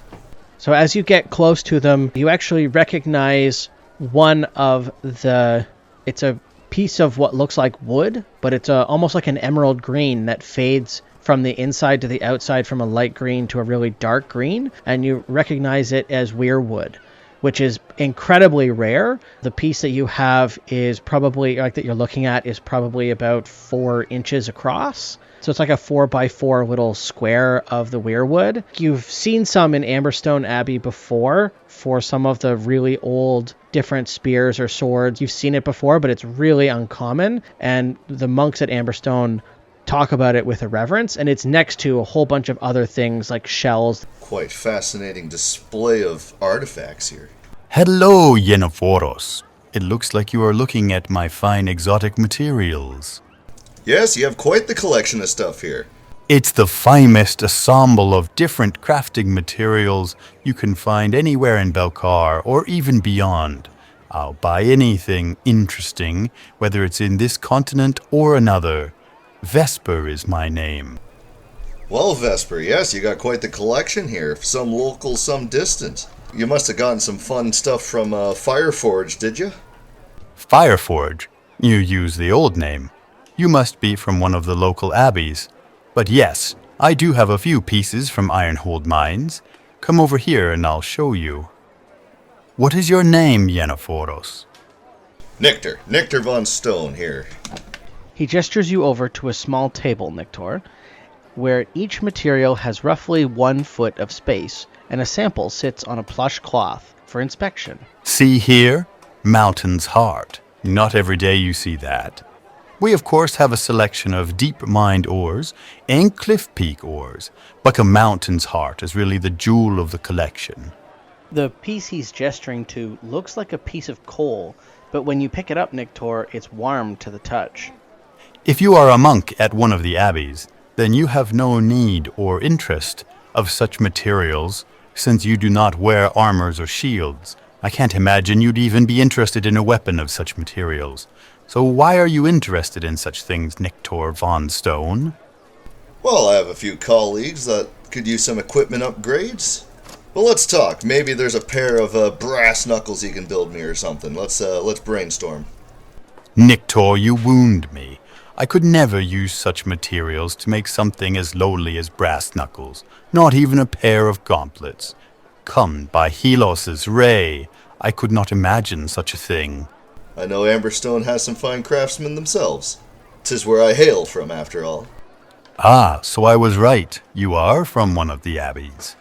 So as you get close to them, you actually recognize one of the... It's a piece of what looks like wood, but it's almost like an emerald green that fades from the inside to the outside from a light green to a really dark green, and you recognize it as weirwood, which is incredibly rare. The piece that you have is probably, like that you're looking at, is probably about 4 inches across. So it's like a 4x4 little square of the weirwood. You've seen some in Amberstone Abbey before for some of the really old different spears or swords. You've seen it before, but it's really uncommon. And the monks at Amberstone talk about it with a reverence, and it's next to a whole bunch of other things like shells. Quite fascinating display of artifacts here. Hello, Yenophoros. It looks like you are looking at my fine exotic materials. Yes, you have quite the collection of stuff here. It's the finest ensemble of different crafting materials you can find anywhere in Belcar or even beyond. I'll buy anything interesting, whether it's in this continent or another. Vesper is my name. Well, Vesper, yes, you got quite the collection here. Some local, some distant. You must have gotten some fun stuff from Fireforge, did you? Fireforge? You use the old name. You must be from one of the local abbeys. But yes, I do have a few pieces from Ironhold mines. Come over here and I'll show you. What is your name, Yenophoros? Nictor von Stone here. He gestures you over to a small table, Nictor, where each material has roughly 1 foot of space, and a sample sits on a plush cloth for inspection. See here? Mountain's heart. Not every day you see that. We, of course, have a selection of deep-mined ores and cliff peak ores, but a mountain's heart is really the jewel of the collection. The piece he's gesturing to looks like a piece of coal, but when you pick it up, Nictor, it's warm to the touch. If you are a monk at one of the abbeys, then you have no need or interest of such materials, since you do not wear armors or shields. I can't imagine you'd even be interested in a weapon of such materials. So why are you interested in such things, Nictor von Stone? Well, I have a few colleagues that could use some equipment upgrades. Well, let's talk. Maybe there's a pair of brass knuckles he can build me or something. Let's brainstorm. Nictor, you wound me. I could never use such materials to make something as lowly as brass knuckles, not even a pair of gauntlets. Come, by Helos's ray, I could not imagine such a thing. I know Amberstone has some fine craftsmen themselves. 'Tis where I hail from, after all. Ah, so I was right. You are from one of the abbeys.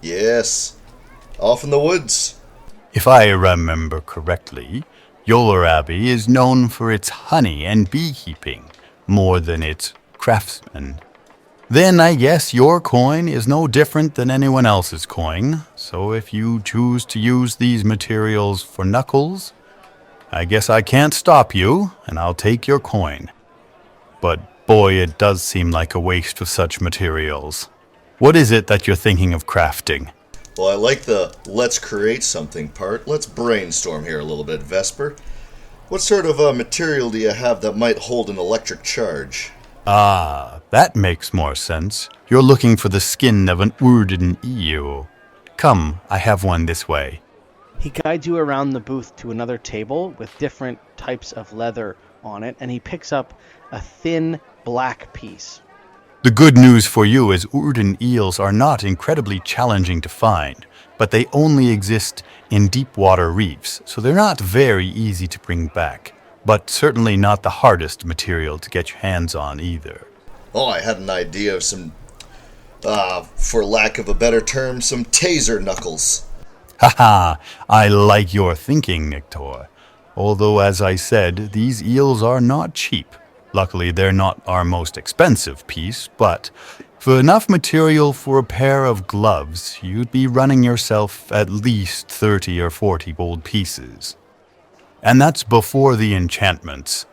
Yes, off in the woods. If I remember correctly, your abbey is known for its honey and beekeeping, more than its craftsmen. Then I guess your coin is no different than anyone else's coin, so if you choose to use these materials for knuckles, I guess I can't stop you, and I'll take your coin. But boy, it does seem like a waste of such materials. What is it that you're thinking of crafting? Well, I like the let's create something part. Let's brainstorm here a little bit, Vesper. What sort of material do you have that might hold an electric charge? Ah, that makes more sense. You're looking for the skin of an Urden eel. Come, I have one this way. He guides you around the booth to another table with different types of leather on it, and he picks up a thin black piece. The good news for you is Urden eels are not incredibly challenging to find, but they only exist in deep water reefs, so they're not very easy to bring back, but certainly not the hardest material to get your hands on either. Oh, I had an idea of some, for lack of a better term, some taser knuckles. Haha, I like your thinking, Nictor. Although, as I said, these eels are not cheap. Luckily, they're not our most expensive piece, but for enough material for a pair of gloves, you'd be running yourself at least 30 or 40 gold pieces. And that's before the enchantments.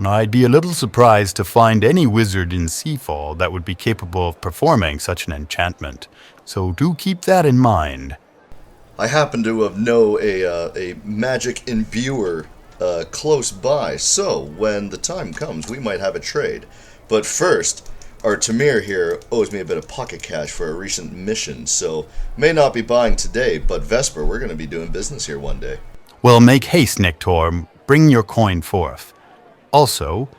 I'd be a little surprised to find any wizard in Seafall that would be capable of performing such an enchantment, so do keep that in mind. I happen to know a magic imbuer close by, so when the time comes, we might have a trade. But first, our Tamir here owes me a bit of pocket cash for a recent mission, so may not be buying today, but Vesper, we're going to be doing business here one day. Well, make haste, Nictor. Bring your coin forth. Also,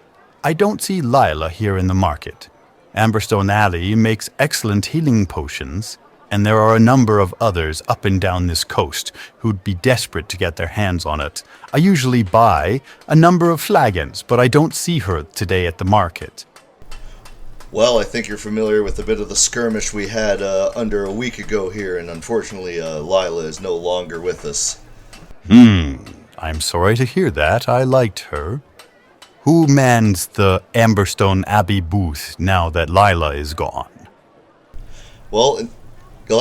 I don't see Lila here in the market. Amberstone Alley makes excellent healing potions, and there are a number of others up and down this coast who'd be desperate to get their hands on it. I usually buy a number of flagons, but I don't see her today at the market. Well, I think you're familiar with a bit of the skirmish we had under a week ago here, and unfortunately Lila is no longer with us. I'm sorry to hear that. I liked her. Who mans the Amberstone Abbey booth now that Lila is gone? Well,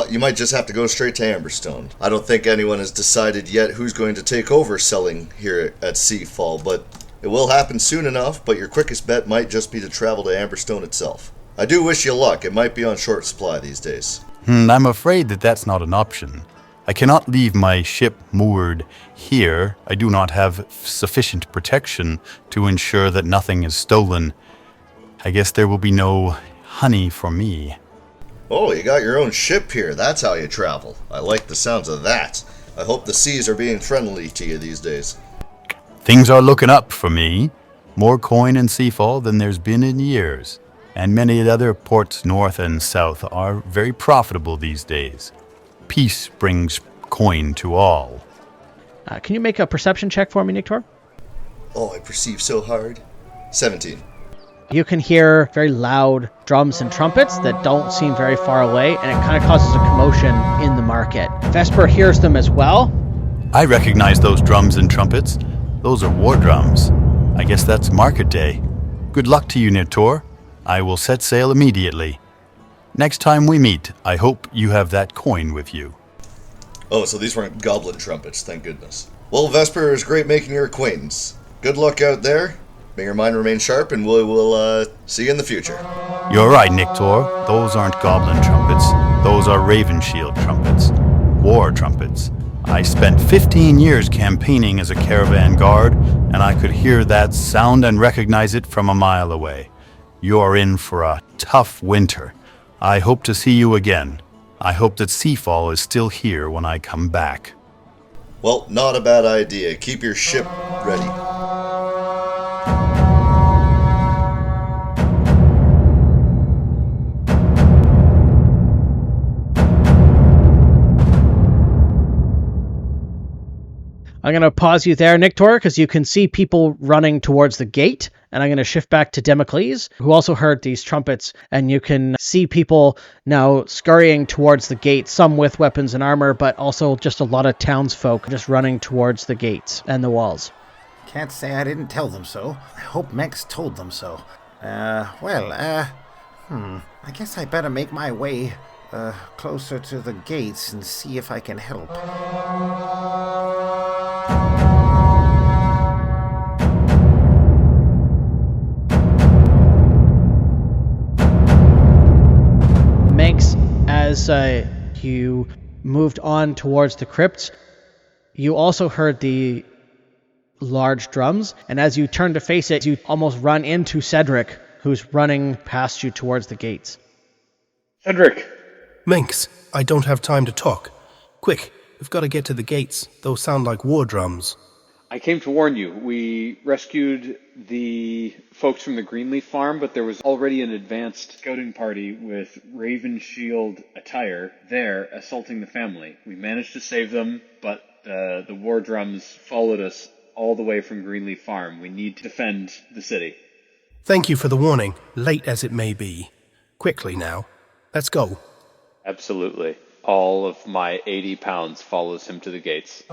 you might just have to go straight to Amberstone. I don't think anyone has decided yet who's going to take over selling here at Seafall, but it will happen soon enough, but your quickest bet might just be to travel to Amberstone itself. I do wish you luck. It might be on short supply these days. I'm afraid that that's not an option. I cannot leave my ship moored here. I do not have sufficient protection to ensure that nothing is stolen. I guess there will be no honey for me. Oh, you got your own ship here. That's how you travel. I like the sounds of that. I hope the seas are being friendly to you these days. Things are looking up for me. More coin in Seafall than there's been in years. And many other ports north and south are very profitable these days. Peace brings coin to all. Can you make a perception check for me, Nictor? Oh, I perceive so hard. 17. You can hear very loud drums and trumpets that don't seem very far away, and it kind of causes a commotion in the market. Vesper hears them as well. I recognize those drums and trumpets. Those are war drums. I guess that's market day. Good luck to you, Nitor. I will set sail immediately. Next time we meet, I hope you have that coin with you. Oh, so these weren't goblin trumpets, thank goodness. Well, Vesper, it was great making your acquaintance. Good luck out there. May your mind remain sharp, and we will see you in the future. You're right, Nictor. Those aren't goblin trumpets. Those are Ravenshield trumpets. War trumpets. I spent 15 years campaigning as a caravan guard, and I could hear that sound and recognize it from a mile away. You're in for a tough winter. I hope to see you again. I hope that Seafall is still here when I come back. Well, not a bad idea. Keep your ship ready. I'm going to pause you there, Nictor, because you can see people running towards the gate. And I'm going to shift back to Democles, who also heard these trumpets. And you can see people now scurrying towards the gate, some with weapons and armor, but also just a lot of townsfolk just running towards the gates and the walls. Can't say I didn't tell them so. I hope Mex told them so. I guess I better make my way closer to the gates and see if I can help. Manx, as you moved on towards the crypts, you also heard the large drums, and as you turn to face it, you almost run into Cedric, who's running past you towards the gates. Cedric! Manx, I don't have time to talk. Quick, we've got to get to the gates. Those sound like war drums. I came to warn you. We rescued the folks from the Greenleaf farm, but there was already an advanced scouting party with Ravenshield attire there assaulting the family. We managed to save them, but the war drums followed us all the way from Greenleaf farm. We need to defend the city. Thank you for the warning, late as it may be. Quickly now. Let's go. Absolutely. All of my 80 pounds follows him to the gates.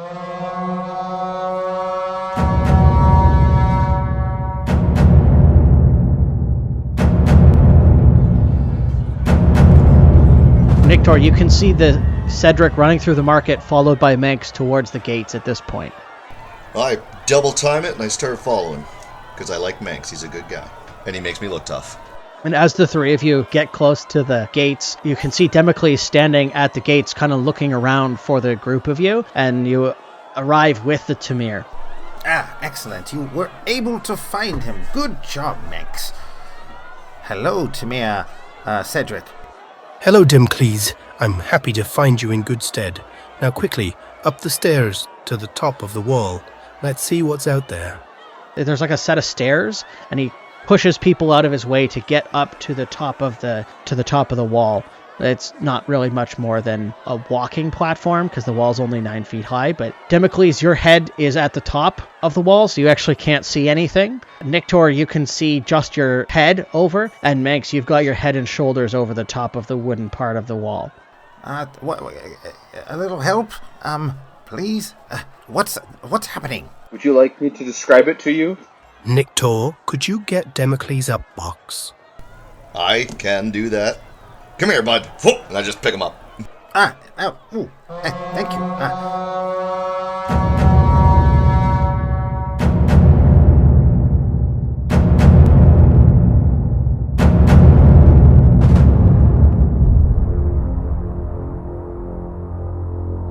Nictor, you can see the Cedric running through the market, followed by Manx towards the gates at this point. I double time it and I start following. Because I like Manx, he's a good guy. And he makes me look tough. And as the three of you get close to the gates, you can see Democles standing at the gates, kind of looking around for the group of you, and you arrive with the Tamir. Ah, excellent. You were able to find him. Good job, Mex. Hello, Tamir. Cedric. Hello, Dimcles. I'm happy to find you in good stead. Now quickly, up the stairs to the top of the wall. Let's see what's out there. There's like a set of stairs, and he pushes people out of his way to get up to the top of the wall. It's not really much more than a walking platform because the wall's only 9 feet high. But Democles, your head is at the top of the wall, so you actually can't see anything. Nictor, you can see just your head over, and Manx, you've got your head and shoulders over the top of the wooden part of the wall. What? A little help, please. What's happening? Would you like me to describe it to you? Nictor, could you get Democles a box? I can do that. Come here, bud. And I just pick him up. Thank you.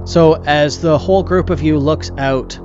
So as the whole group of you looks out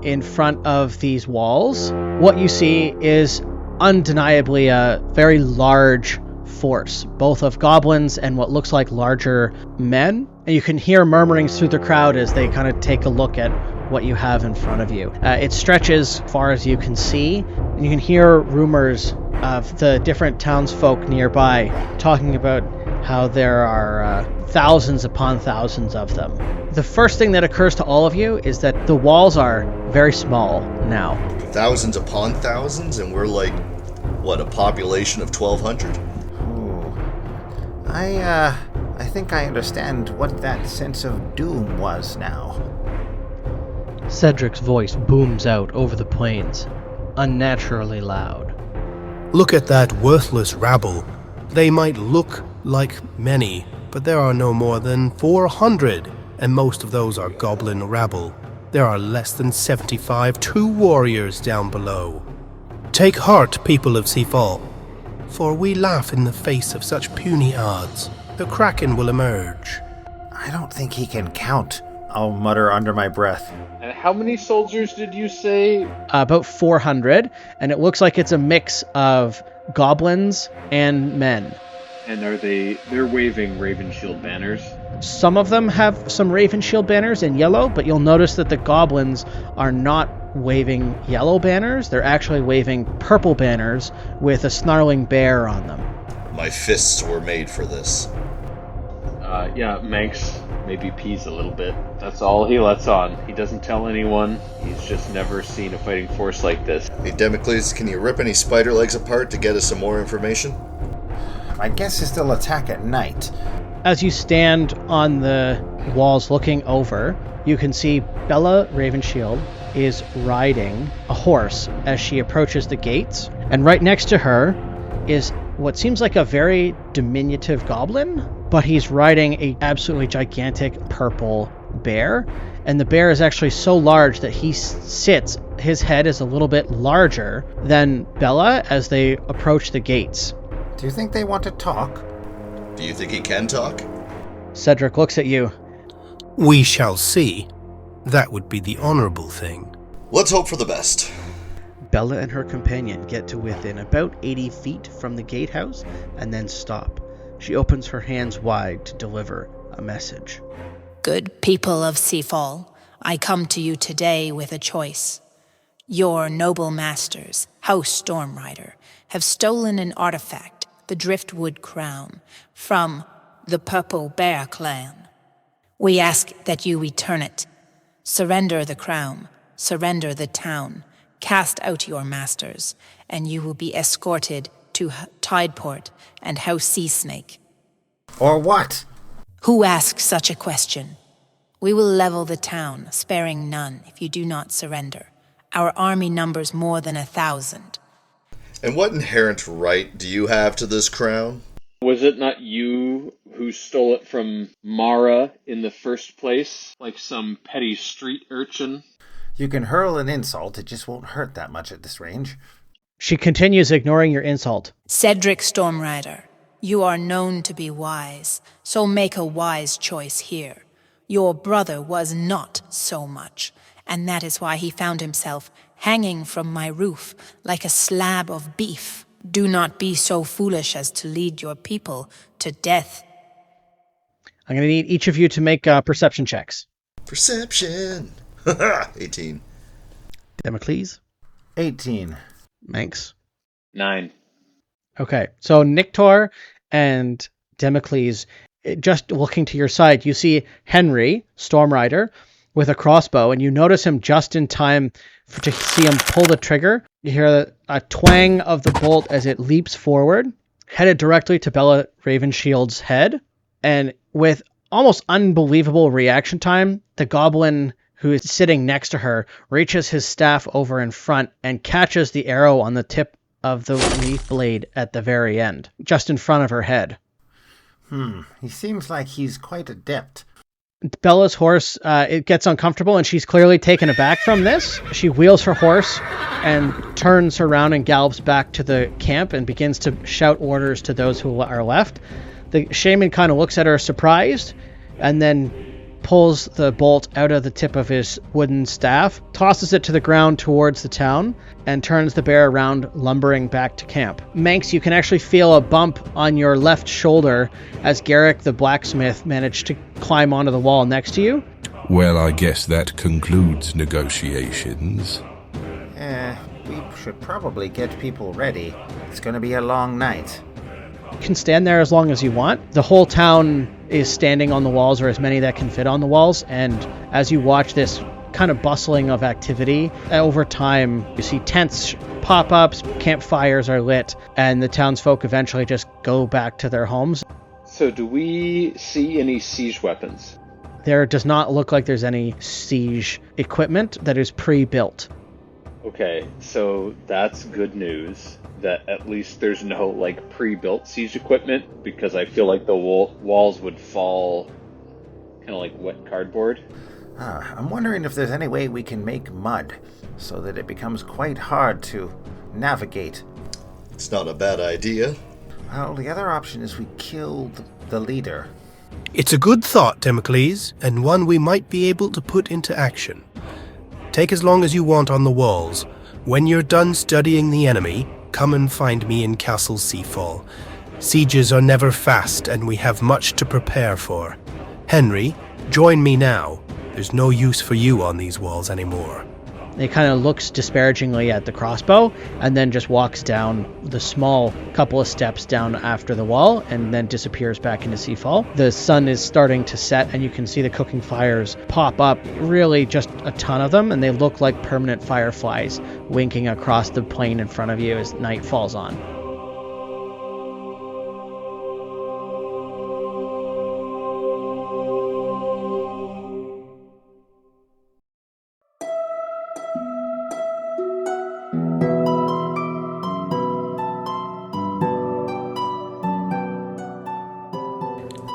in front of these walls, what you see is undeniably a very large force, both of goblins and what looks like larger men. And you can hear murmurings through the crowd as they kind of take a look at what you have in front of you. It stretches far as you can see, and you can hear rumors of the different townsfolk nearby talking about how there are thousands upon thousands of them. The first thing that occurs to all of you is that the walls are very small now. Thousands upon thousands, and we're like, what, a population of 1,200? I think I understand what that sense of doom was now. Cedric's voice booms out over the plains, unnaturally loud. Look at that worthless rabble. They might look like many, but there are no more than 400, and most of those are goblin rabble. There are less than 75 true warriors down below. Take heart, people of Seafall, for we laugh in the face of such puny odds. The Kraken will emerge. I don't think he can count, I'll mutter under my breath. And how many soldiers did you say? About 400, and it looks like it's a mix of goblins and men. And they're waving Raven Shield banners? Some of them have some Raven Shield banners in yellow, but you'll notice that the goblins are not waving yellow banners. They're actually waving purple banners with a snarling bear on them. My fists were made for this. Yeah, Manx maybe pees a little bit. That's all he lets on. He doesn't tell anyone. He's just never seen a fighting force like this. Hey, Democles, can you rip any spider legs apart to get us some more information? My guess is they'll attack at night. As you stand on the walls looking over, you can see Bella Ravenshield is riding a horse as she approaches the gates. And right next to her is what seems like a very diminutive goblin, but he's riding a absolutely gigantic purple bear. And the bear is actually so large that his head is a little bit larger than Bella as they approach the gates. Do you think they want to talk? Do you think he can talk? Cedric looks at you. We shall see. That would be the honorable thing. Let's hope for the best. Bella and her companion get to within about 80 feet from the gatehouse and then stop. She opens her hands wide to deliver a message. Good people of Seafall, I come to you today with a choice. Your noble masters, House Stormrider, have stolen an artifact, the Driftwood Crown, from the Purple Bear clan. We ask that you return it. Surrender the crown, surrender the town, cast out your masters, and you will be escorted to Tideport and House Sea Snake. Or what? Who asks such a question? We will level the town, sparing none, if you do not surrender. Our army numbers more than 1,000. And what inherent right do you have to this crown? Was it not you who stole it from Mara in the first place, like some petty street urchin? You can hurl an insult, it just won't hurt that much at this range. She continues ignoring your insult. Cedric Stormrider, you are known to be wise, so make a wise choice here. Your brother was not so much, and that is why he found himself hanging from my roof like a slab of beef. Do not be so foolish as to lead your people to death. I'm going to need each of you to make perception checks. Perception! 18. Democles? 18. Manx? 9. Okay, so Nictor and Democles, just looking to your side, you see Henry, Stormrider, with a crossbow, and you notice him just in time to see him pull the trigger. You hear a twang of the bolt as it leaps forward, headed directly to Bella Ravenshield's head, and with almost unbelievable reaction time, the goblin who is sitting next to her reaches his staff over in front and catches the arrow on the tip of the leaf blade at the very end, just in front of her head. He seems like he's quite adept. Bella's horse, it gets uncomfortable, and she's clearly taken aback from this. She wheels her horse and turns around and gallops back to the camp and begins to shout orders to those who are left. The shaman kind of looks at her surprised and then pulls the bolt out of the tip of his wooden staff, tosses it to the ground towards the town, and turns the bear around, lumbering back to camp. Manx, you can actually feel a bump on your left shoulder as Garrick the blacksmith managed to climb onto the wall next to you. Well, I guess that concludes negotiations. We should probably get people ready. It's going to be a long night. You can stand there as long as you want. The whole town is standing on the walls, or as many that can fit on the walls, and as you watch this kind of bustling of activity, over time you see tents pop up, campfires are lit, and the townsfolk eventually just go back to their homes. So do we see any siege weapons? There does not look like there's any siege equipment that is pre-built. Okay, so that's good news that at least there's no, like, pre-built siege equipment, because I feel like the walls would fall kind of like wet cardboard. I'm wondering if there's any way we can make mud so that it becomes quite hard to navigate. It's not a bad idea. Well, the other option is we kill the leader. It's a good thought, Democles, and one we might be able to put into action. Take as long as you want on the walls. When you're done studying the enemy, come and find me in Castle Seafall. Sieges are never fast, and we have much to prepare for. Henry, join me now. There's no use for you on these walls anymore. He kind of looks disparagingly at the crossbow and then just walks down the small couple of steps down after the wall and then disappears back into Seafall. The sun is starting to set and you can see the cooking fires pop up, really just a ton of them, and they look like permanent fireflies winking across the plain in front of you as night falls on.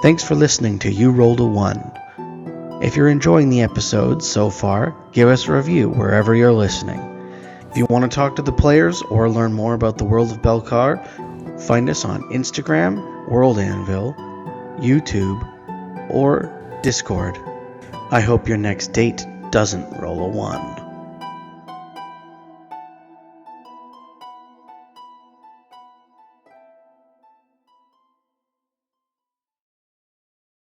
Thanks for listening to You Rolled a 1. If you're enjoying the episodes so far, give us a review wherever you're listening. If you want to talk to the players or learn more about the world of Belcar, find us on Instagram, World Anvil, YouTube, or Discord. I hope your next date doesn't roll a 1.